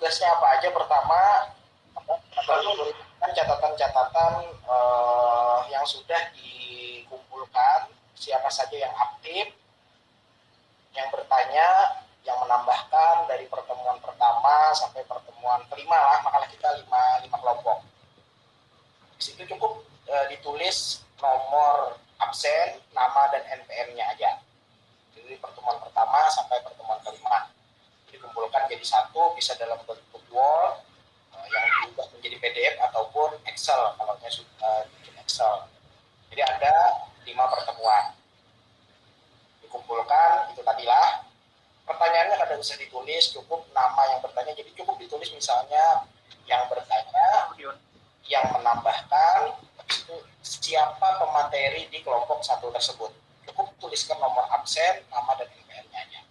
tugasnya apa aja. Pertama, memberikan catatan-catatan yang sudah dikumpulkan, siapa saja yang aktif, yang bertanya, yang menambahkan dari pertemuan pertama sampai pertemuan kelima lah, makalah kita 5 kelompok. Di situ cukup ditulis nomor absen, nama dan NPM-nya aja. Jadi pertemuan pertama sampai pertemuan kelima. Dikumpulkan jadi satu, bisa dalam bentuk Word yang diubah menjadi PDF ataupun Excel kalau sudah bikin Excel. Jadi ada 5 pertemuan. Dikumpulkan, itu tadilah. Pertanyaannya kadang bisa ditulis, cukup nama yang bertanya, jadi cukup ditulis misalnya yang bertanya, yang menambahkan, itu siapa pemateri di kelompok satu tersebut. Cukup tuliskan nomor absen, nama dan NPM-nya aja.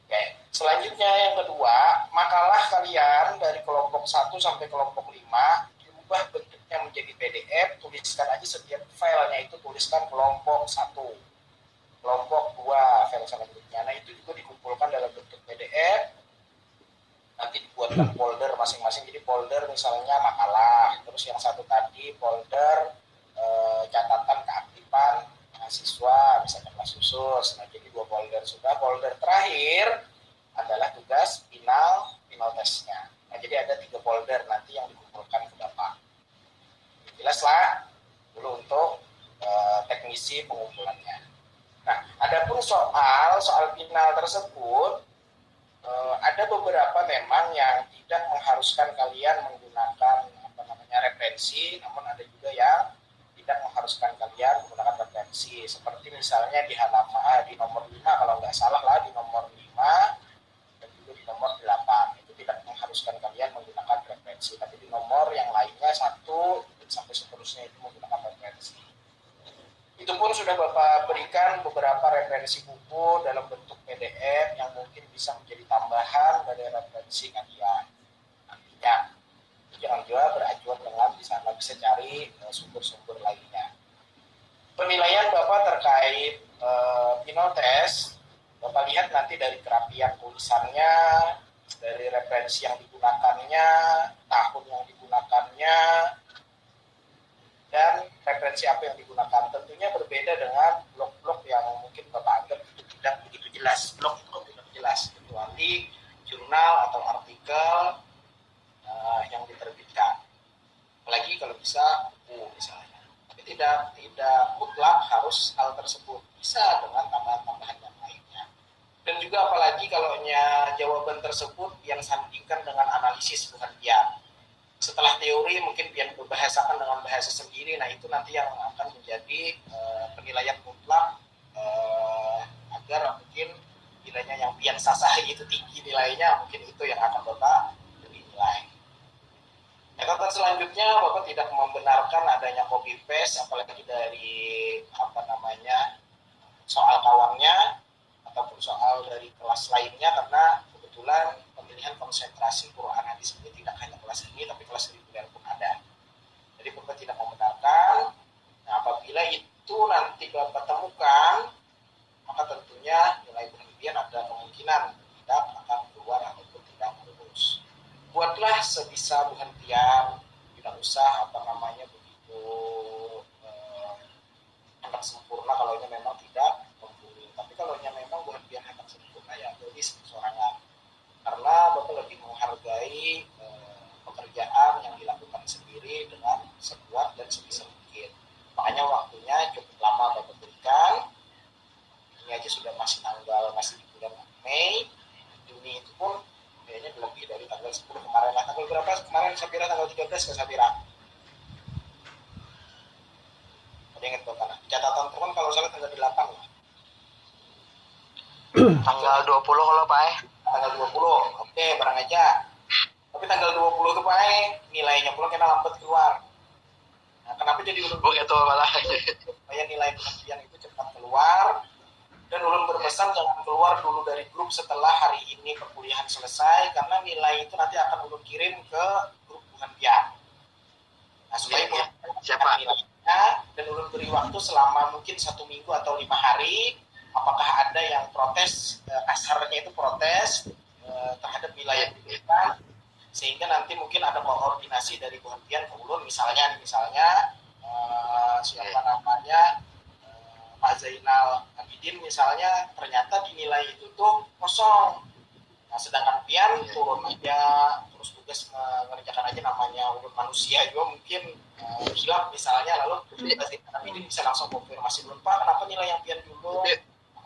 Oke. Selanjutnya yang kedua, makalah kalian dari kelompok 1 sampai kelompok 5 diubah bentuknya menjadi PDF, tuliskan aja setiap filenya itu, tuliskan kelompok 1. Kelompok 2 file selanjutnya. Nah itu juga dikumpulkan dalam bentuk PDF. Nanti dibuatkan folder masing-masing. Jadi folder misalnya makalah. Terus yang satu tadi folder catatan keaktifan mahasiswa, misalnya kelas khusus. Nah jadi 2 folder sudah. Folder terakhir adalah tugas final testnya. Nah jadi ada 3 folder nanti yang dikumpulkan ke Bapak. Jelaslah dulu untuk teknisi pengumpulannya. Nah, adapun soal final tersebut, ada beberapa memang yang tidak mengharuskan kalian menggunakan referensi, namun ada juga yang tidak mengharuskan kalian menggunakan referensi. Seperti misalnya di halaman di nomor 5 kalau nggak salah lah, di nomor 5 dan juga di nomor 8 itu tidak mengharuskan kalian menggunakan referensi, tapi di nomor yang lainnya 1 sampai seterusnya itu menggunakan referensi. Itu pun sudah Bapak berikan beberapa referensi buku dalam bentuk PDF yang mungkin bisa menjadi tambahan dari referensi kalian. Nantinya, jangan juga beracuan dengan di sana bisa cari sumber-sumber lainnya. Penilaian Bapak terkait final test, Bapak lihat nanti dari kerapian tulisannya, dari referensi yang digunakannya, tahun yang digunakannya, dan referensi apa yang digunakan. Tentunya berbeda dengan blog-blog yang mungkin Bapak anggap itu tidak begitu jelas. Blog itu tidak jelas, kecuali jurnal atau artikel yang diterbitkan. Apalagi kalau bisa buku misalnya. Tapi tidak mutlak harus hal tersebut. Bisa dengan tambahan-tambahan yang lainnya. Dan juga apalagi kalau jawaban tersebut yang sandingkan dengan analisis, bukan diam. Setelah teori mungkin pian berbahasakan dengan bahasa sendiri, nah itu nanti yang akan menjadi penilaian mutlak agar mungkin nilainya yang pian sasah itu tinggi nilainya, mungkin itu yang akan Bapak dinilai. Catatan selanjutnya, Bapak tidak membenarkan adanya copy paste apalagi dari soal kawannya ataupun soal dari kelas lainnya, karena kebetulan pemilihan konsentrasi Quran hadis ini tidak hanya kelas ini, tapi kelas reguler pun ada. Jadi Bapak tidak membenarkan. Nah, apabila itu nanti Bapak temukan, maka tentunya nilai berlebihan ada kemungkinan tidak akan keluar ataupun tidak lulus. Buatlah sebisa penghentian, tidak usah begitu hendak sempurna kalau memang tidak membunuh. Tapi kalau memang berlebihan hendak sempurna ya jadi sorangan. Karena Bapak lebih menghargai pekerjaan yang dilakukan sendiri dengan sekuat dan sebisa mungkin. Makanya waktunya cukup lama Bapak berikan. Ini aja sudah masih di bulan Mei. Juni itu pun kayaknya lebih dari tanggal 10 kemarin lah. Tanggal berapa kemarin Sabira? Tanggal 13 ke Sabira? Ada ingat Bapak? Catatan teman kalau salah tanggal 8 lah. Tanggal 20 kalau Pak Tanggal 20, oke barang aja. Tapi tanggal 20 itu Pak nilainya pula kena lambat keluar. Nah, kenapa jadi ulun begitu malah? Supaya nilai penelitian itu cepat keluar. Dan ulun berpesan jangan keluar dulu dari grup setelah hari ini perkuliahan selesai, karena nilai itu nanti akan ulun kirim ke grup penelitian. Nah, supaya siapa nilainya, dan ulun beri waktu selama mungkin 1 minggu atau 5 hari. Apakah ada yang protes, kasarnya itu protes terhadap nilai yang diberikan, sehingga nanti mungkin ada koordinasi dari Bu Hempian ke Ulun misalnya siapa namanya Pak Zainal Abidin misalnya ternyata dinilai itu tuh kosong. Nah, sedangkan Pian turun aja terus tugas mengerjakan aja namanya urut manusia juga mungkin hilaf misalnya, lalu Pak Zainal Abidin bisa langsung konfirmasi dulu, Pak kenapa nilai yang Pian dulu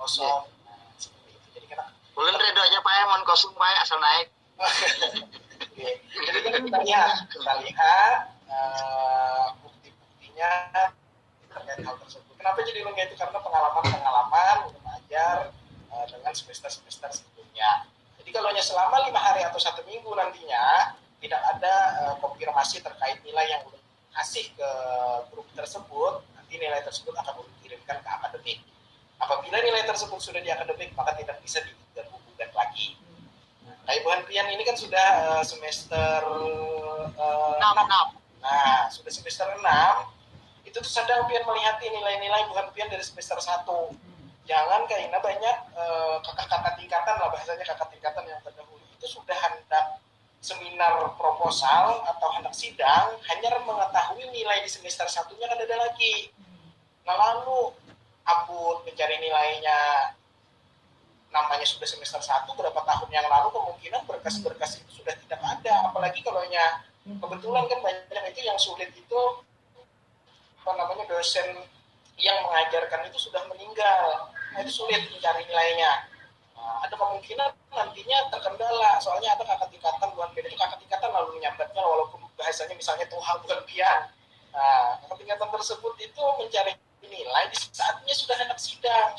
kosong. Nah, seperti itu. Jadi kan Ulun redo aja Pak, mon kosong Pak asal naik. Oke. Jadi kita lihat bukti-buktinya terkait hal tersebut. Kenapa jadi lengkap itu? Karena pengalaman mengajar dengan semester-semester sebelumnya. Jadi kalau hanya selama 5 hari atau 1 minggu nantinya tidak ada konfirmasi terkait nilai yang belum kasih ke grup tersebut, nanti nilai tersebut akan dikirimkan ke akademik. Apabila nilai tersebut sudah di akademik, maka tidak bisa digugat lagi. Nah, Ibu Hanpian ini kan sudah semester 6. Nah, sudah semester 6, itu tuh sedang Pian melihat nilai-nilai Bu Hanpian dari semester 1. Jangan kayaknya banyak kakak-kakak tingkatan lah, bahasanya kakak tingkatan yang terdahulu itu sudah hendak seminar proposal atau hendak sidang, hanya mengetahui nilai di semester 1-nya kan ada lagi. Nah, lalu abut mencari nilainya, namanya sudah semester 1 berapa tahun yang lalu, kemungkinan berkas-berkas itu sudah tidak ada. Apalagi kalau kebetulan kan banyak itu yang sulit itu dosen yang mengajarkan itu sudah meninggal. Nah, itu sulit mencari nilainya. Nah, ada kemungkinan nantinya terkendala, soalnya ada kakak tingkatan bukan beda, itu kakak tingkatan lalu menyambatnya walaupun bahasanya misalnya Tuhan bukan Pian. Nah, kakak tingkatan tersebut itu mencari nilai di saatnya sudah hendak sidang.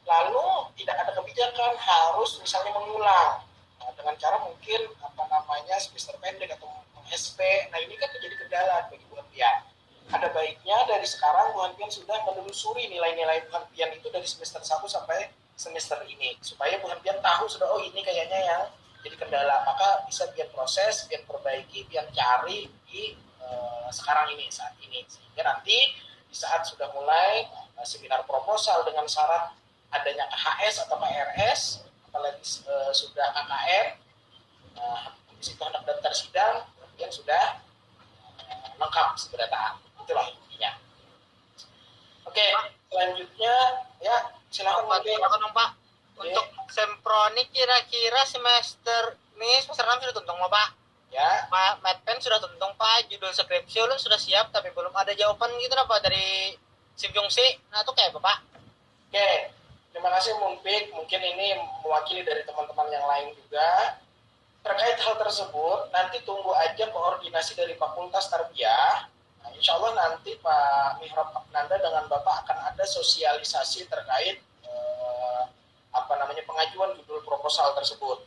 Lalu tidak ada kebijakan harus misalnya mengulang dengan cara mungkin semester pendek atau SP. Nah, ini kan menjadi kendala bagi Bu Hanpian. Ada baiknya dari sekarang Bu Hanpian sudah menelusuri nilai-nilai Bu Hanpian itu dari semester 1 sampai semester ini, supaya Bu Hanpian tahu sudah ini kayaknya yang jadi kendala, maka bisa Pian proses, Pian perbaiki, Pian cari di saat ini, sehingga nanti di saat sudah mulai seminar proposal dengan syarat adanya KHS atau KRS, apalagi sudah KKN, di situ hendak daftar sidang, yang sudah lengkap sebenarnya. Itulah intinya. Oke, selanjutnya ya silakan Pak. Untuk sempronik kira-kira semester 6 sudah tuntung Pak. Ya. Matpen sudah tuntung Pak, judul skripsi ulun sudah siap tapi belum ada jawaban gitu Pak dari Simjungsi. Nah, itu kayak apa Pak? Oke. Terima kasih Munpik, mungkin ini mewakili dari teman-teman yang lain juga. Terkait hal tersebut, nanti tunggu aja koordinasi dari Fakultas Tarbiyah. Nah, insya Allah nanti Pak Mihrab Abnanda dengan Bapak akan ada sosialisasi terkait pengajuan judul proposal tersebut.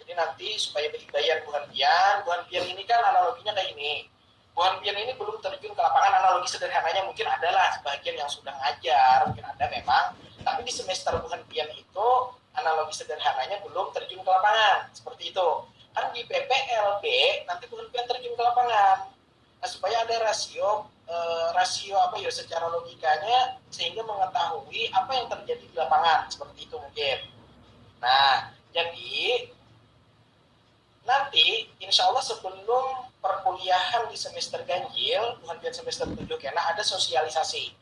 Jadi nanti supaya berbayar Bu Hanpian ini kan analoginya kayak ini. Bu Hanpian ini belum terjun ke lapangan, analogi sederhananya mungkin adalah sebagian yang sudah ngajar, mungkin ada memang. Tapi di semester Bu Hanpian itu analogi sederhananya belum terjun ke lapangan, seperti itu. Kan di PPLB nanti Bu Hanpian terjun ke lapangan. Nah, supaya ada rasio secara logikanya sehingga mengetahui apa yang terjadi di lapangan, seperti itu mungkin. Nah, jadi nanti insya Allah sebelum perkuliahan di semester ganjil, Bu Hanpian semester 7 karena ada sosialisasi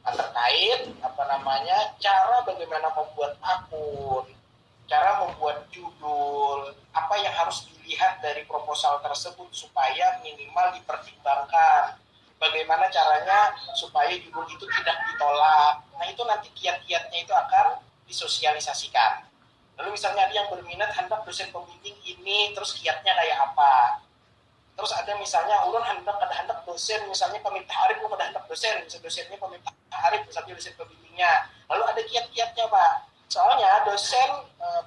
terkait cara bagaimana membuat akun, cara membuat judul, apa yang harus dilihat dari proposal tersebut supaya minimal dipertimbangkan, bagaimana caranya supaya judul itu tidak ditolak. Nah, itu nanti kiat-kiatnya itu akan disosialisasikan. Lalu misalnya ada yang berminat hendak dosen pembimbing ini, terus kiatnya kayak apa. Terus ada misalnya ulun hendak dosen, misalnya peminta arif, ulun ada hendak dosen, misalnya dosennya peminta arif, misalnya dosen pembimbingnya. Lalu ada kiat-kiatnya Pak. Soalnya dosen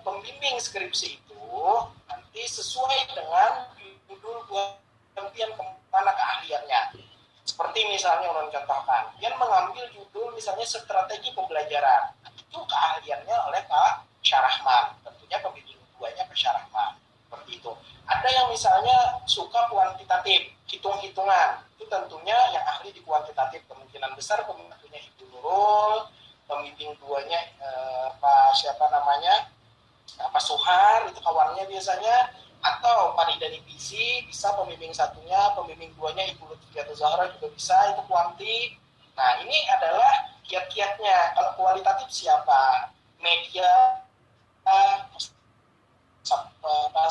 pembimbing skripsi itu nanti sesuai dengan judul Bu Hanpian kemana keahliannya. Seperti misalnya ulun contohkan, dia mengambil judul misalnya strategi pembelajaran. Itu keahliannya oleh Pak Syarahman. Tentunya pembimbing duanya Pak Syarahman. Seperti itu. Ada yang misalnya suka kuantitatif, hitung-hitungan. Itu tentunya yang ahli di kuantitatif. Kemungkinan besar pembimbingnya Ibu Nurul, pembimbing duanya Pak Suhar, itu kawannya biasanya atau Panida Divisi bisa pembimbing satunya, pembimbing duanya Ibu Lutfiatul Zahra juga bisa, itu kuanti. Nah, ini adalah kiat-kiatnya. Kalau kualitatif siapa? Media,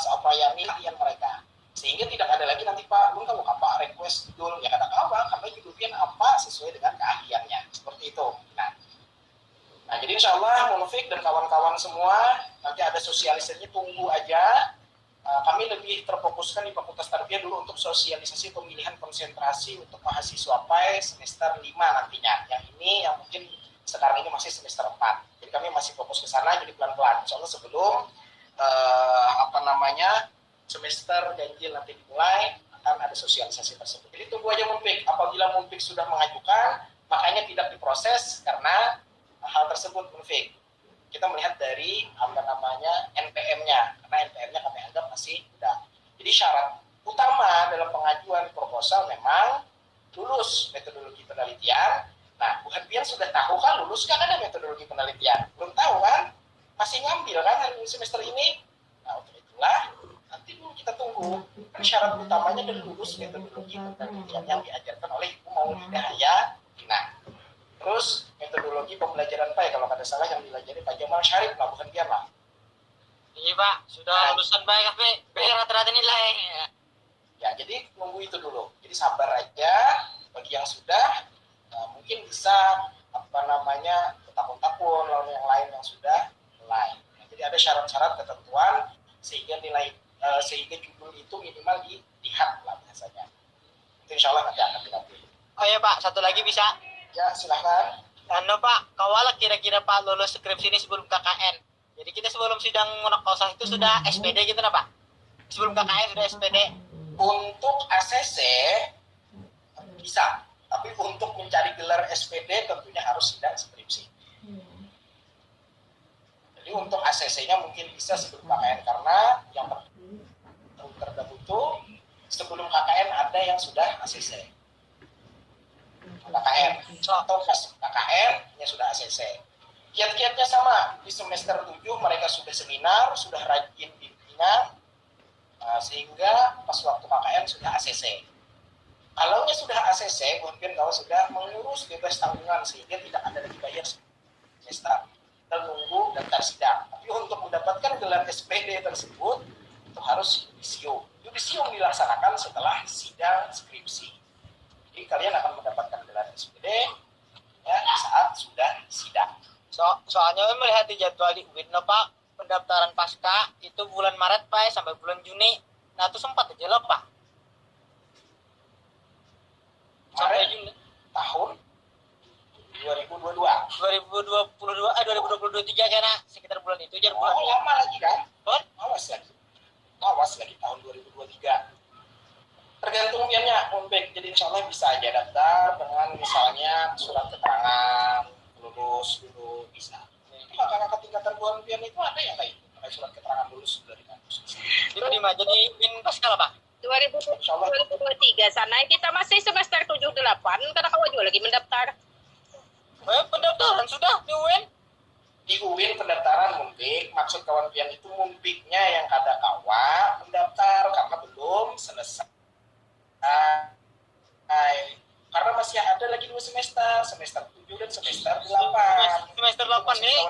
apa yang nilaian mereka. Sehingga tidak ada lagi nanti Pak, lu kalau apa request judul, ya kata apa, karena judulnya apa sesuai dengan keahliannya. Seperti itu. Nah, jadi insya Allah Munfik dan kawan-kawan semua, nanti ada sosialisasinya, tunggu aja. Kami lebih terfokuskan di Fakultas Tarbiyah dulu untuk sosialisasi pemilihan konsentrasi untuk mahasiswa PAI semester 5 nantinya. Yang ini yang mungkin sekarang ini masih semester 4. Jadi kami masih fokus ke sana, jadi pelan-pelan. Insya Allah sebelum semester ganjil nanti dimulai, akan ada sosialisasi tersebut. Jadi tunggu aja Munfik. Apabila Munfik sudah mengajukan, makanya tidak diproses karena hal tersebut Munfik. Kita melihat dari NPM-nya, karena NPM-nya kami anggap masih muda. Jadi syarat utama dalam pengajuan proposal memang lulus metodologi penelitian. Nah, Bu Hadbian sudah tahu kan lulus kan ada metodologi penelitian? Belum tahu kan? Masih ngambil kan hari semester ini? Nah, untuk itulah nanti dulu kita tunggu. Kan syarat utamanya adalah lulus metodologi penelitian yang diajarkan oleh Ibu Maulidah ya. Nah, terus metodologi pembelajaran PAI kalau tidak salah yang dilajari Pak Jamal Syarif lah, bukan dia lah. Iya Pak, sudah lulusan baik tapi rata-rata nilai. Ya, jadi nunggu itu dulu. Jadi sabar aja. Bagi yang sudah, mungkin bisa tahun-tahun lalu yang lain yang sudah mulai. Nah, jadi ada syarat-syarat ketentuan sehingga sehingga judul itu minimal dilihat lah biasanya. Itu insya Allah nanti akan dilakukan. Oh ya Pak, satu lagi bisa? Ya, silahkan. Pak, kawala kira-kira Pak lulus skripsi ini sebelum KKN. Jadi kita sebelum sidang munakasyah itu sudah SPD gitu Pak? Sebelum KKN sudah SPD. Untuk ACC bisa, tapi untuk mencari gelar SPD tentunya harus sidang skripsi. Jadi untuk ACC-nya mungkin bisa sebelum KKN karena yang terdahulu itu sebelum KKN ada yang sudah ACC. KKN atau KKN yang sudah ACC. Kiat-kiatnya sama, di semester 7 mereka sudah seminar, sudah rajin bimbingan, sehingga pas waktu KKN sudah ACC. Kalau sudah ACC, mungkin kalau sudah mengurus bebas tanggungan sehingga tidak ada lagi bayar semester, kita nunggu daftar sidang. Tapi untuk mendapatkan gelar SPD tersebut itu harus yudisium. Yudisium dilaksanakan setelah sidang skripsi. Jadi kalian akan mendapatkan gelar SPD ya saat sudah sidang. Soalnya melihat di jadwal di UIN Pak, pendaftaran pasca itu bulan Maret Pak sampai bulan Juni. Nah itu sempat aja loh Pak. Sampai Juni tahun 2022. 2023 karena sekitar bulan itu jadi bulan. Lama lagi kan? Awas lagi tahun 2023. Tergantung piannya Munfik. Jadi insya Allah bisa aja daftar dengan misalnya surat keterangan lulus dulu bisa. Itu kakak-kakak tingkatan buan pian itu ada yang kayak itu, kayak surat keterangan lulus dari kampus. Itu di mana jadi UIN pasca lah Pak? 2023 sana kita masih semester 7-8 karena kawan juga lagi mendaftar. Pendaftaran sudah di UIN? Di UIN pendaftaran Munfik, maksud kawan pian itu Munfiknya yang kada kawa mendaftar karena belum selesai. Karena masih ada lagi 2 semester 7 dan semester 8. Semester 8 nih.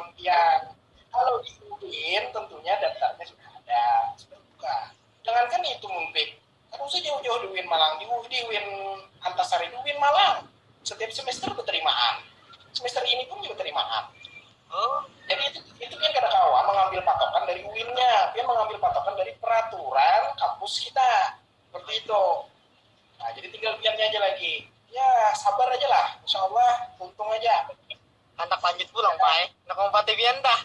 Kalau di UIN tentunya daftarnya sudah ada, sudah buka. Jangankan itu Munfik, kan usah jauh-jauh di UIN Malang, di UIN Antasari, di UIN Malang. Setiap semester penerimaan. Semester ini pun juga penerimaan. Jadi itu kan kada kawan mengambil patokan dari UIN-nya, dia mengambil patokan dari peraturan kampus kita. Seperti itu. Nah, jadi tinggal piannya aja lagi. Ya, sabar aja lah. Insya Allah, untung aja. Anak lanjut pulang, Pak. Nak kompati pian dah.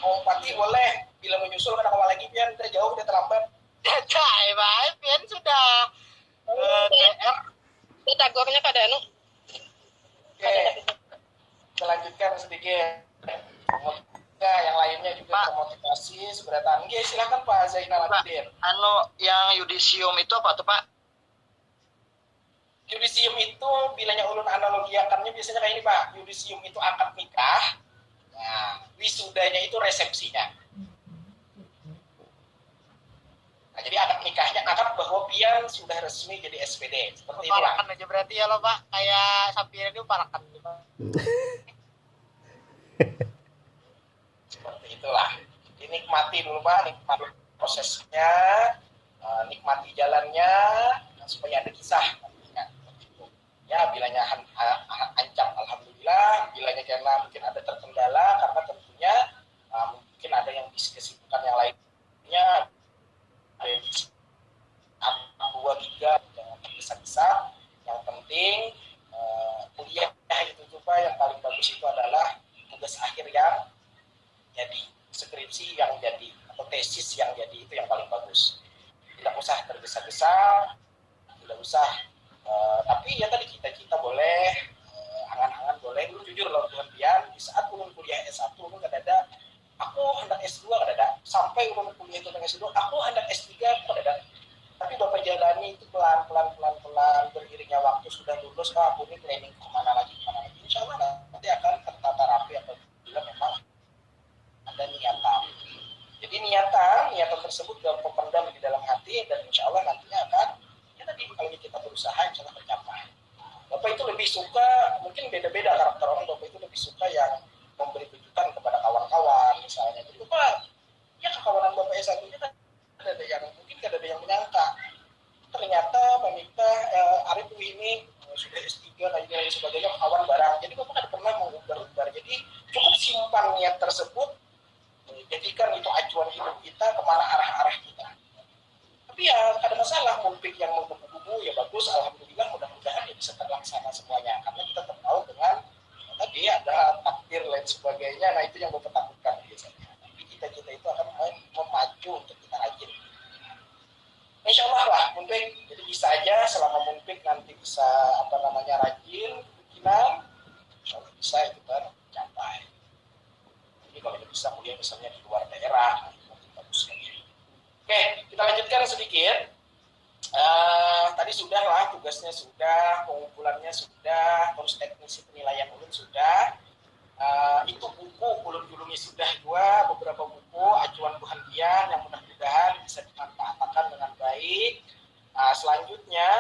Kompati boleh. Bila menyusul, kan awal lagi pian. Udah jauh, udah terlambat. Cai, Pak. Pian sudah. TR. Kita gornya kada anu. Oke. Kita lanjutkan sedikit. Ya, yang lainnya juga motivasi, seberatan. Oke, silakan Pak Zainal Abidin. Yang yudisium itu apa tuh Pak? Yudisium itu bilanya ulun analogiakannya biasanya kayak ini Pak. Yudisium itu akad nikah. Nah, wisudanya itu resepsinya. Pian sudah resmi jadi SPD. Seperti itulah. Parakan aja berarti ya lo Pak, kayak Sapian itu parakan. Seperti itulah. Dinikmati dulu Pak, nikmati prosesnya, nikmati jalannya, supaya ada kisah nantinya. Ya, bilanya ancam alhamdulillah, bilanya karena mungkin ada terkendala karena tentunya mungkin ada yang bisa kesibukan yang lainnya, ada yang bisa 2-3 jangan tergesa-gesa. Yang penting kuliah itu juga yang paling bagus itu adalah tugas akhir yang jadi, skripsi yang jadi, atau tesis yang jadi, itu yang paling bagus. Tidak usah tergesa-gesa, tidak usah tapi ya tadi kita boleh angan-angan boleh. Lu jujur loh Tuhan Pian, di saat ulun kuliah S1 lu gak ada aku hendak S2 gak ada, sampai ulun kuliah itu dengan S2 aku hendak S3 aku gak ada. Tapi Bapak jalani itu pelan-pelan beriringnya waktu, sudah lulus aku ini planning kemana lagi. Insya Allah nanti akan tertata rapi apabila memang ada niatan. Jadi niatan tersebut terpendam di dalam hati, dan insya Allah nantinya akan, ya tadi kalau kita berusaha insya Allah tercapai. Bapak itu lebih suka, mungkin beda-beda karakter orang, Bapak itu lebih suka yang memberi kejutan kepada kawan-kawan misalnya. Jadi Bapak, ya kekawanan Bapak S1-nya kan ada yang mungkin ada yang menyangka ternyata Mamita Arif ini sudah S3 dan sebagainya kawan barang. Jadi Bapak kan pernah mengumbar-umbar. Jadi cukup simpan niat tersebut, jadikan itu acuan hidup kita kemana arah-arah kita. Tapi ya ada masalah, mumpik yang menggebu-gebu ya bagus, alhamdulillah mudah-mudahan ya bisa terlaksana semuanya. Karena kita tertahu dengan tadi ada takdir lain sebagainya, nah itu yang Bapak takutkan biasanya. Tapi kita itu akan memacu untuk kita rajin. Insya Allah lah mumpik, jadi bisa aja selama mumpik nanti bisa rajin, kemungkinan insya Allah bisa itu kan capai. Jadi kalau bisa kuliah misalnya di luar daerah, nah, itu bagus sekali. Oke, kita lanjutkan sedikit. Tadi sudah lah, tugasnya sudah, pengumpulannya sudah, terus teknisi penilaian ulun sudah. Itu buku ulun dulunya sudah dua, beberapa buku acuan Tuhan Pian yang mudah-mudahan bisa dimanfaatkan dengan baik. Selanjutnya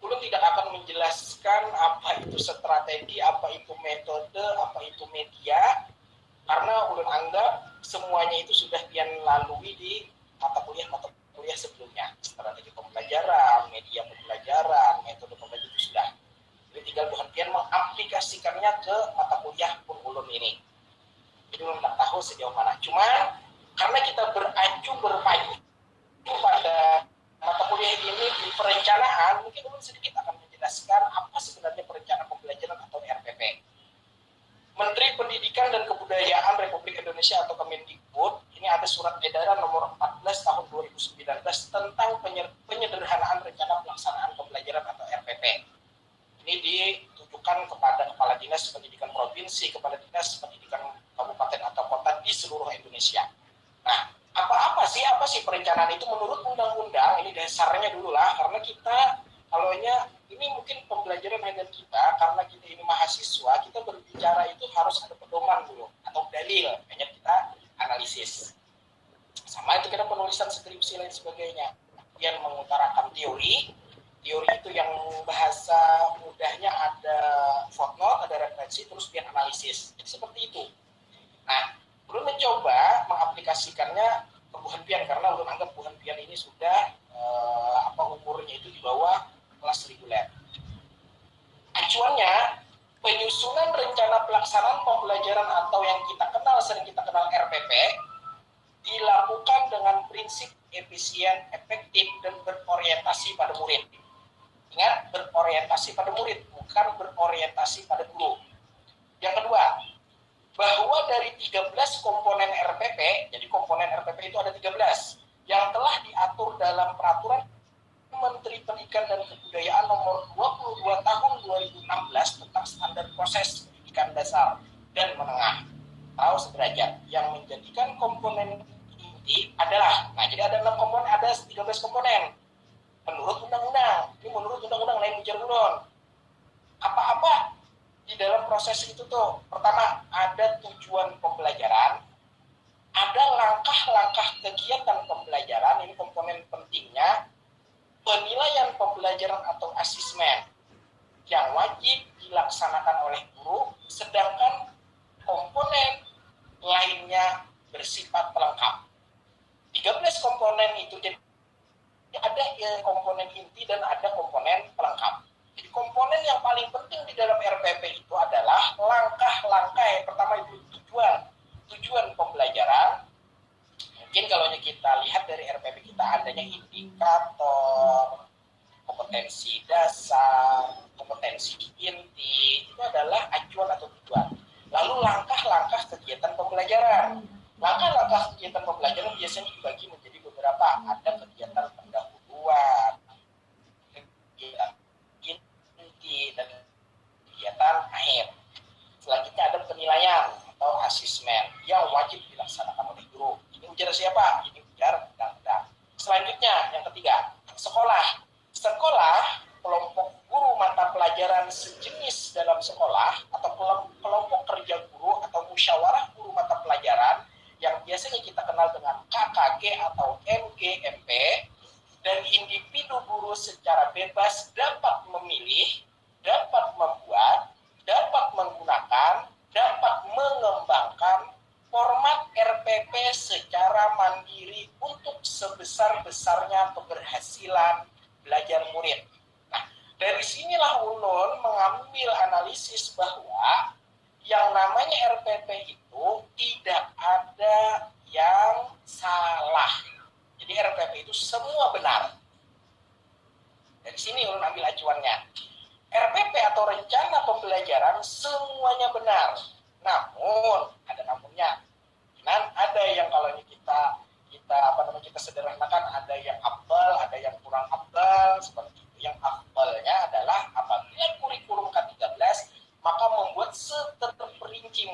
ulun tidak akan menjelaskan apa itu strategi, apa itu metode, apa itu media, karena ulun anggap semuanya itu sudah Pian lalui di mata kuliah sebelumnya. Strategi pembelajaran, media pembelajaran, metode pembelajaran itu sudah. Jadi tinggal Tuhan Pian mengaplikasikannya ke mata kuliah pun ulun ini. Jadi ulun tidak tahu sejauh mana. Cuman karena kita berpacu pada mata kuliah ini di perencanaan, mungkin ulun sedikit akan menjelaskan apa sebenarnya perencanaan pembelajaran atau RPP. Menteri Pendidikan dan Kebudayaan Republik Indonesia atau Kemendikbud, ini ada surat edaran nomor 14 tahun 2019 tentang penyederhanaan rencana pelaksanaan pembelajaran atau RPP. Ini ditujukan kepada Kepala Dinas Pendidikan Provinsi, Kepala Dinas Pendidikan Kabupaten atau Kota di seluruh Indonesia. Nah, apa sih perencanaan itu menurut undang-undang? Ini dasarnya dulu lah, karena kita ini mungkin pembelajaran hanya kita, karena kita ini mahasiswa, kita berbicara itu harus ada pedoman dulu atau dalil, hanya kita analisis. Sama itu kita penulisan skripsi lain sebagainya. Yang mengutarakan teori itu yang bahasa mudahnya ada footnote, ada referensi, terus dia analisis. Jadi seperti itu. Nah, belum mencoba mengaplikasikannya ke Buhan Pian, karena ulun anggap Buhan Pian ini sudah umurnya itu di bawah kelas reguler. Acuannya, penyusunan rencana pelaksanaan pembelajaran atau yang sering kita kenal RPP dilakukan dengan prinsip efisien, efektif, dan berorientasi pada murid. Ingat, berorientasi pada murid, bukan berorientasi pada guru. Yang kedua, bahwa dari 13 komponen RPP, jadi komponen RPP itu ada 13, yang telah diatur dalam peraturan Menteri Pendidikan dan Kebudayaan nomor 22 tahun 2016 tentang standar proses pendidikan dasar dan menengah atau sederajat, yang menjadikan komponen inti adalah, nah jadi ada 6 komponen, ada 13 komponen menurut undang-undang. Ini menurut undang-undang lain bicara ulun. Apa-apa di dalam proses itu tuh, pertama ada tujuan pembelajaran, ada langkah-langkah kegiatan pembelajaran, ini komponen pentingnya, pembelajaran atau asesmen yang wajib dilaksanakan oleh guru, sedangkan komponen lainnya bersifat pelengkap. 13 komponen itu jadi ada komponen inti dan ada komponen pelengkap. Jadi komponen yang paling penting di dalam RPP itu adalah langkah-langkah. Yang pertama itu tujuan pembelajaran. Mungkin kalau kita lihat dari RPP kita adanya indikator, kompetensi dasar, kompetensi inti, itu adalah acuan atau tujuan. Lalu langkah-langkah kegiatan pembelajaran. Langkah-langkah kegiatan pembelajaran biasanya dibagi menjadi beberapa. Ada kegiatan pendahuluan, kegiatan inti, dan kegiatan akhir. Selanjutnya ada penilaian atau asesmen yang wajib dilaksanakan oleh guru. Ini ujar siapa? Ini ujar undang-undang. Selanjutnya, yang ketiga, sekolah. Sekolah, kelompok guru mata pelajaran sejenis dalam sekolah atau kelompok kerja guru atau musyawarah guru mata pelajaran yang biasanya kita kenal dengan KKG atau MGMP, dan individu guru secara bebas dapat memilih, dapat membuat, dapat menggunakan, dapat mengembangkan format RPP secara mandiri untuk sebesar-besarnya keberhasilan belajar murid. Nah, dari sinilah Ulun mengambil analisis bahwa yang namanya RPP itu tidak ada yang salah. Jadi RPP itu semua benar. Dari sini Ulun ambil acuannya. RPP atau rencana pembelajaran semuanya benar. Namun, ada namunnya. Dan ada yang kalau kita sederhanakan, ada yang afdal, ada yang kurang afdal, seperti itu. Yang afdalnya adalah apabila kurikulum K13 maka membuat seterperinci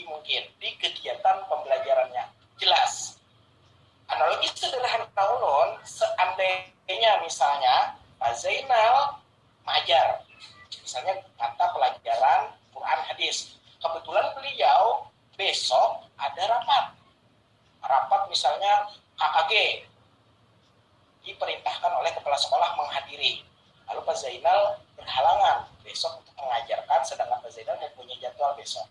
mungkin di kegiatan pembelajarannya. Jelas. Analogi sederhana Ulun, seandainya misalnya Pak Zainal mengajar, misalnya mata pelajaran Quran Hadis. Kebetulan beliau besok ada rapat misalnya KKG, diperintahkan oleh kepala sekolah menghadiri. Lalu Pak Zainal berhalangan besok untuk mengajarkan, sedangkan Pak Zainal mempunyai jadwal besok.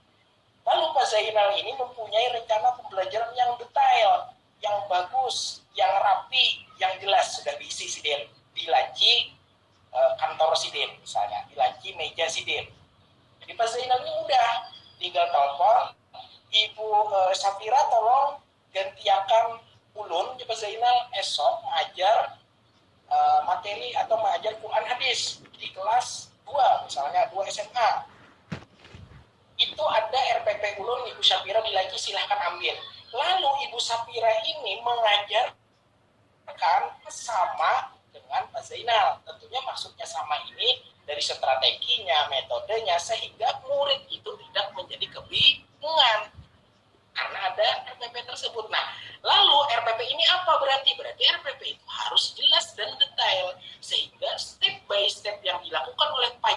Lalu Pak Zainal ini mempunyai rencana pembelajaran yang detail, yang bagus, yang rapi, yang jelas, sudah diisi sidin, di laci kantor sidin misalnya, di laci meja sidin. Jadi Pak Zainal ini udah tinggal telepon, Ibu Safira tolong gantiakan Ulun di Pak Zainal esok mengajar materi atau mengajar Quran Hadis di kelas 2 misalnya 2 SMA. Itu ada RPP Ulun, Ibu Safira lagi silahkan ambil. Lalu Ibu Safira ini mengajarkan sama dengan Pak Zainal. Tentunya maksudnya sama ini dari strateginya, metodenya, sehingga murid itu tidak menjadi kebingungan karena ada RPP tersebut. Nah, lalu RPP ini apa berarti? Berarti RPP itu harus jelas dan detail, sehingga step by step yang dilakukan oleh Pak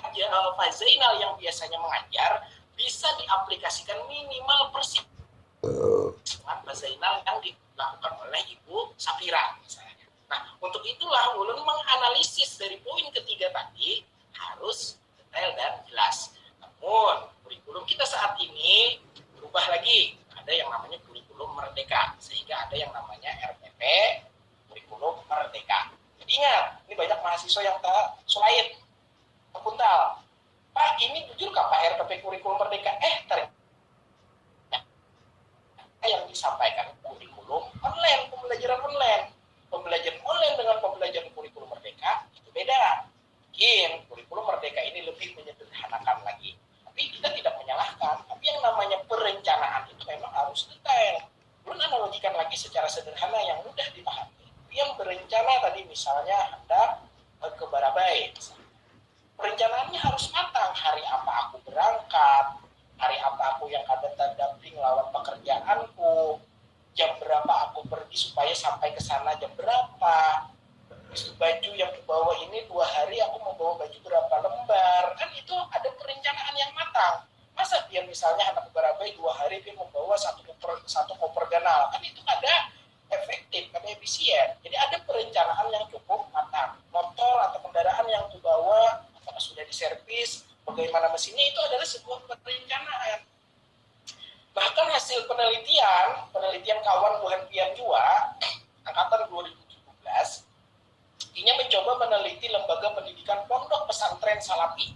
Zainal yang biasanya mengajar bisa diaplikasikan minimal persis dengan Pak Zainal yang dilakukan oleh Ibu Safira misalnya. Nah, untuk itulah Ulun menganalisis dari poin ketiga tadi harus detail dan jelas. Namun, kurikulum kita saat ini berubah lagi. Ada yang namanya kurikulum merdeka, sehingga ada yang namanya RPP, kurikulum merdeka. Jadi ingat, ini banyak mahasiswa yang tak sulain, terpuntal. Pak, ini jujur kah Pak RPP kurikulum merdeka? Ternyata yang disampaikan kurikulum online, pembelajaran online. Pembelajaran online dengan pembelajaran kurikulum merdeka itu beda. Mungkin kurikulum merdeka ini lebih menyederhanakan lagi. Tapi kita tidak menyalahkan. Tapi yang namanya perencanaan itu memang harus detail. Belum analogikan lagi secara sederhana yang mudah dipahami. Yang berencana tadi misalnya hendak ke Barabai. Perencanaannya harus matang. Hari apa aku berangkat, hari apa aku yang ada terdamping lawan pekerjaanku, jam berapa aku pergi supaya sampai ke sana jam berapa, baju yang dibawa ini 2 hari aku mau bawa baju berapa lembar, kan itu ada perencanaan yang matang. Masa dia misalnya anak Barabai 2 hari dia membawa satu koper ganal, kan itu ada efektif, karena efisien. Jadi ada perencanaan yang cukup matang. Motor atau kendaraan yang dibawa, apakah sudah diservis, bagaimana mesinnya, itu adalah sebuah perencanaan. Bahkan hasil penelitian kawan Bu Henpian juga, angkatan 2017, ini mencoba meneliti lembaga pendidikan Pondok Pesantren Salafi.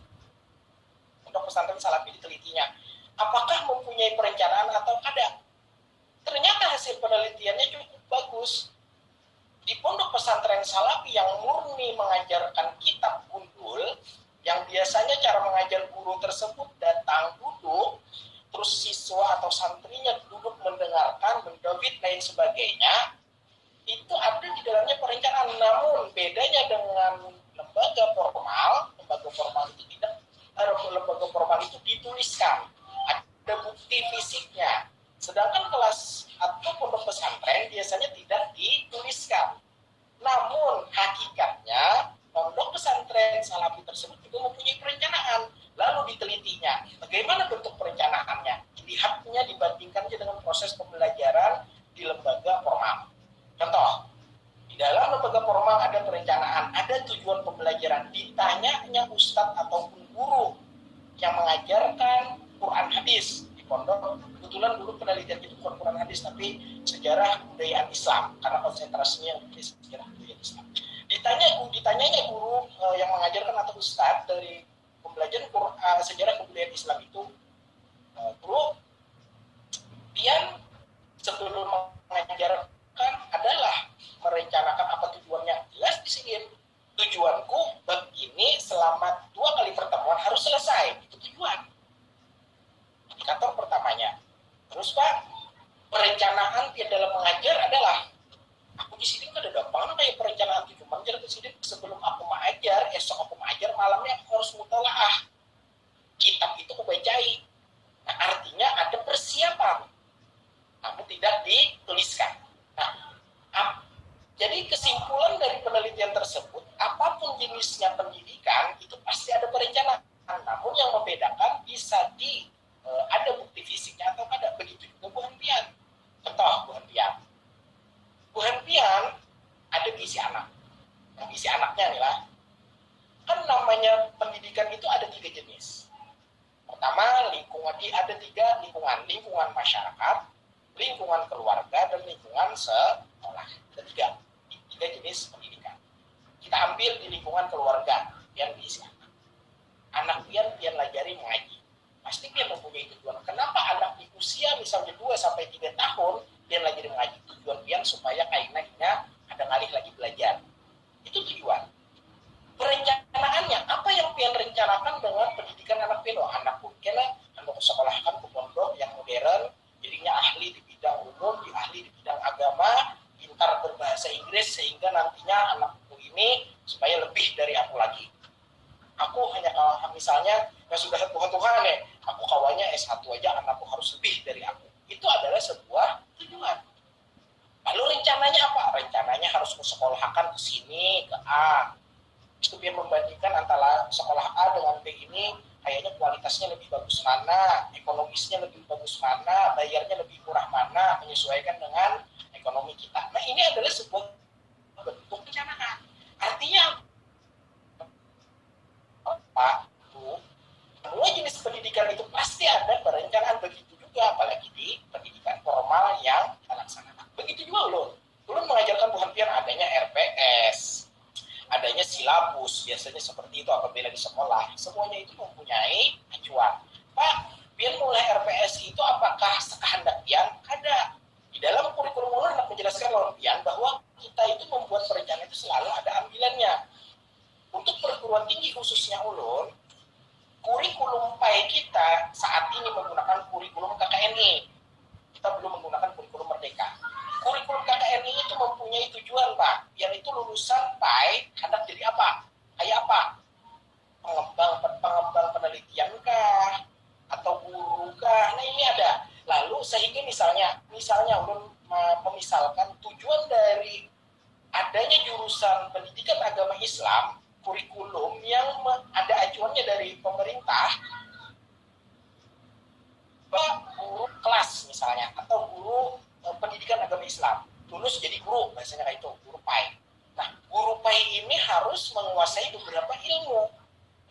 Pondok Pesantren Salafi ditelitinya. Apakah mempunyai perencanaan atau tidak? Ternyata hasil penelitiannya cukup bagus. Di Pondok Pesantren Salafi yang murni mengajarkan kitab gundul, yang biasanya cara mengajar guru tersebut datang duduk, terus siswa atau santrinya duduk mendengarkan, mendobit, lain sebagainya, itu ada di dalamnya perencanaan. Namun bedanya dengan lembaga formal itu tidak, lembaga formal itu dituliskan, ada bukti fisiknya. Sedangkan kelas atau pondok pesantren biasanya tidak dituliskan. Namun hakikatnya pondok pesantren Salafi tersebut juga mempunyai perencanaan. Lalu ditelitinya, bagaimana bentuk perencanaannya? Dilihatnya, dibandingkannya dengan proses pembelajaran di lembaga formal. Contoh, di dalam lembaga formal ada perencanaan, ada tujuan pembelajaran. Ditanyanya ustadz ataupun guru yang mengajarkan Quran hadis di pondok. Kebetulan dulu penelitian itu bukan Quran hadis, tapi sejarah kebudayaan Islam, karena konsentrasinya di sejarah kebudayaan Islam. Ditanyanya guru yang mengajarkan atau ustadz dari pembelajaran sejarah kebudayaan Islam itu, guru, pian sebelum mengajarkan adalah merencanakan apa tujuannya. Jelas di sini, tujuanku begini selama 2 kali pertemuan harus selesai. Itu tujuan. Indikator pertamanya. Terus Pak, perencanaan pian dalam mengajar adalah, aku di sini kan ada gampang kayak perencanaan tujuan mengajar di sini, sebelum aku mengajar, esok aku mengajar, malamnya aku harus mutalaah. Kitab itu aku bacai. Nah, artinya ada persiapan. Namun tidak dituliskan. Nah, jadi kesimpulan dari penelitian tersebut, apapun jenisnya pendidikan, itu pasti ada perencanaan. Namun yang membedakan bisa ada bukti fisiknya atau ada. Begitu juga Bu Henpian. Contoh Bu Henpian. Bu Henpian ada gizi anak. Nah, gizi anaknya nih lah. Kan namanya pendidikan itu ada 3 jenis. Pertama, lingkungan, ada 3 lingkungan. Lingkungan masyarakat, lingkungan keluarga, dan lingkungan sekolah. Ada 3 jenis pendidikan. Kita ambil di lingkungan keluarga, pian gizi anak. Anak pian lajari mengaji. Pasti pian mempunyai tujuan. Kenapa anak di usia misalnya 2-3 tahun pian lajari mengaji? Tujuan pian supaya kainnya ada ngalih lagi belajar. Itu tujuan. Perencanaannya, apa yang pian rencanakan dengan pendidikan anak pian? Anak mungkin anda sekolahkan ke pondok yang modern, jadinya ahli di bidang umum, ahli di bidang agama, pintar berbahasa Inggris, sehingga nantinya anakku ini supaya lebih dari aku lagi. Aku hanya misalnya yang sudah Tuhan ya, aku kawannya S1 aja, anakku harus lebih dari aku. Itu adalah sebuah tujuan. Lalu rencananya apa? Rencananya harus kusekolahkan ke sini, ke A. Itu biar membandingkan antara sekolah A dengan B ini, kayaknya kualitasnya lebih bagus mana, ekonomisnya lebih bagus mana, bayarnya lebih murah mana, menyesuaikan dengan ekonomi kita. Nah, ini adalah sebuah bentuk perencanaan. Artinya Pak, Bu, semua jenis pendidikan itu pasti ada perencanaan. Begitu juga apalagi di pendidikan formal yang kita laksanakan. Begitu juga ulun mengajarkan Bu Henpian adanya RPS, adanya silabus, biasanya seperti itu apabila di sekolah. Semuanya itu mempunyai acuan. Pak, pian mulai RPS itu apakah sekehendak pian? Ada. Di dalam kurikulum ulun hendak menjelaskan lawan pian bahwa kita itu membuat perencanaan itu selalu ada ambilannya. Untuk perguruan tinggi khususnya ulun, kurikulum PAI kita saat ini menggunakan kurikulum KKNI. Kita belum menggunakan kurikulum Merdeka. Kurikulum KKNI itu mempunyai tujuan, Pak. Biar itu lulusan PAI hendak jadi apa? Kayak apa? Pengembang penelitian kah? Atau guru kah? Nah, ini ada. Lalu sehingga misalnya ulun memisalkan tujuan dari adanya jurusan pendidikan agama Islam, kurikulum yang ada acuannya dari pemerintah, Pak, guru kelas misalnya, atau guru pendidikan agama Islam. lulus jadi guru, bahasanya kayak itu, guru PAI. Nah, guru PAI ini harus menguasai beberapa ilmu.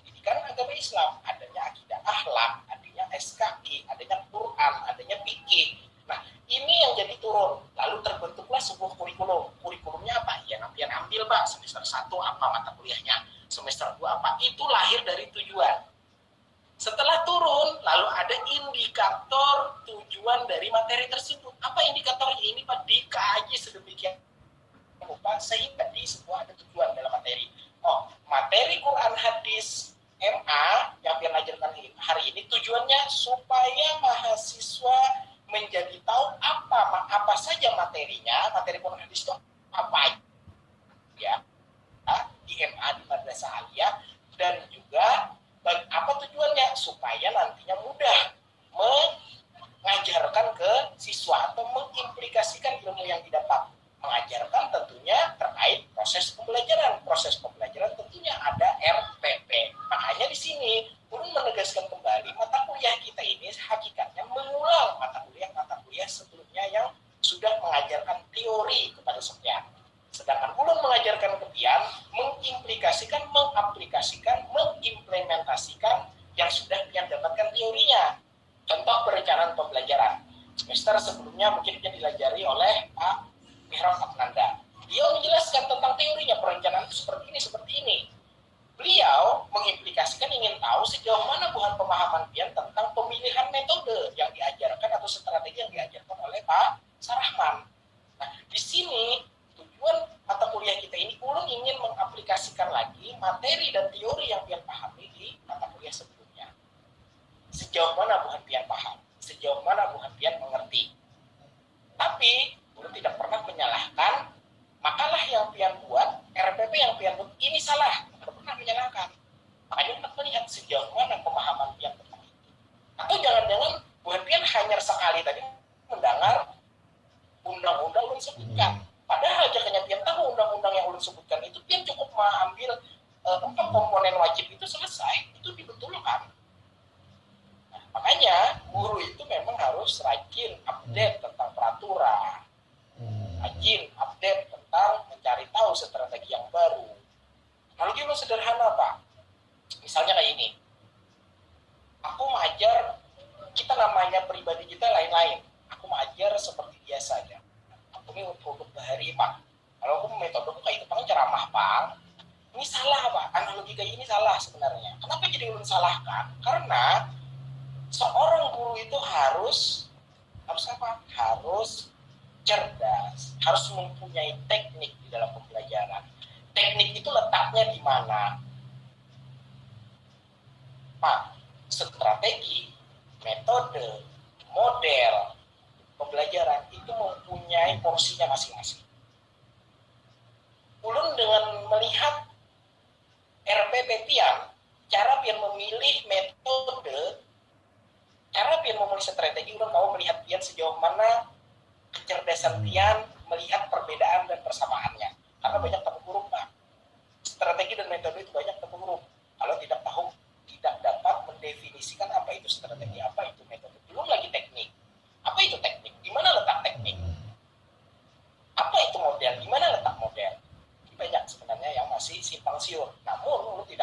Pendidikan agama Islam, adanya akidah akhlak, adanya SKI, adanya Quran, adanya fikih. Nah, ini yang jadi turun. Lalu terbentuklah sebuah kurikulum. Kurikulumnya apa? Yang Pian ambil, Pak. Semester 1 apa mata kuliahnya? Semester 2 apa? Itu lahir dari tujuan. Setelah turun, lalu ada indikator tujuan dari materi tersebut. Apa indikatornya? Ini Pak dikaji sedemikian rupa sehingga di sebuah ada tujuan dalam materi. Oh, materi Quran hadis MA yang Pian ajarkan hari ini tujuannya supaya mahasiswa menjadi tahu apa saja materinya, materi Quran hadis itu apa ya di MA di Madrasah Aliyah, dan juga apa tujuannya supaya nantinya mudah mengajarkan ke siswa atau mengimplikasikan ilmu yang didapat. Mengajarkan tentunya terkait proses pembelajaran. Proses pembelajaran tentunya ada RPP. Makanya di sini Ulun menegaskan kembali mata kuliah kita ini hakikatnya mengulang mata kuliah sebelumnya yang sudah mengajarkan teori kepada sekian. Sedangkan Ulun mengajarkan ke Pian mengimplikasikan, mengaplikasikan, mengimplementasikan yang sudah Pian dapatkan teorinya. Contoh perencanaan pembelajaran. Semester sebelumnya mungkin Pian dilajari oleh Pak Mihraf Abnanda. Dia menjelaskan tentang teorinya, perencanaan itu seperti ini. Beliau mengimplikasikan ingin tahu sejauh mana buah pemahaman Pian tentang pemilihan metode yang diajarkan atau strategi yang diajarkan oleh Pak Sarahman. Nah, di sini tujuan mata kuliah kita ini Ulun ingin mengaplikasikan lagi materi dan teori yang Pian pahami di mata kuliah sebelumnya. Sejauh mana buah Pian paham, sejauh mana buah Pian mengerti. Tapi Ulun tidak pernah menyalahkan makalah yang Pian buat, RPP yang Pian buat, ini salah. Tidak pernah menyalahkan. Makanya untuk melihat sejauh mana pemahaman Pian tentang itu. Atau jangan-jangan buat Pian hanya sekali tadi mendengar undang-undang Ulun sebutkan. Padahal jangan Pian tahu undang-undang yang Ulun sebutkan itu, Pian cukup mengambil 4 komponen wajib itu selesai, itu dibetulkan. Nah, makanya guru itu memang harus rajin update tentang peraturan. Rajin update tentang mencari tahu strategi yang baru. Analogi yang sederhana, Pak. Misalnya kayak ini. Aku mengajar, kita namanya pribadi kita lain-lain. Aku mengajar seperti biasa aja. Aku ini untuk bahari, Pak. Kalau aku metode kayak itu, Pak, ceramah, Pak. Ini salah, Pak. Analogi kayak ini salah sebenarnya. Kenapa jadi ulun salahkan? Karena seorang guru itu harus apa? Harus cerdas, harus mempunyai teknik di dalam pembelajaran. Teknik itu letaknya di mana? Pak, strategi, metode, model pembelajaran itu mempunyai porsinya masing-masing. Ulun dengan melihat RPP Pian, cara Pian memilih metode, cara Pian memilih strategi, Ulun mau melihat Pian sejauh mana kecerdasan Pian melihat perbedaan dan persamaannya. Karena banyak tamu buruk, Pak. Strategi dan metode itu banyak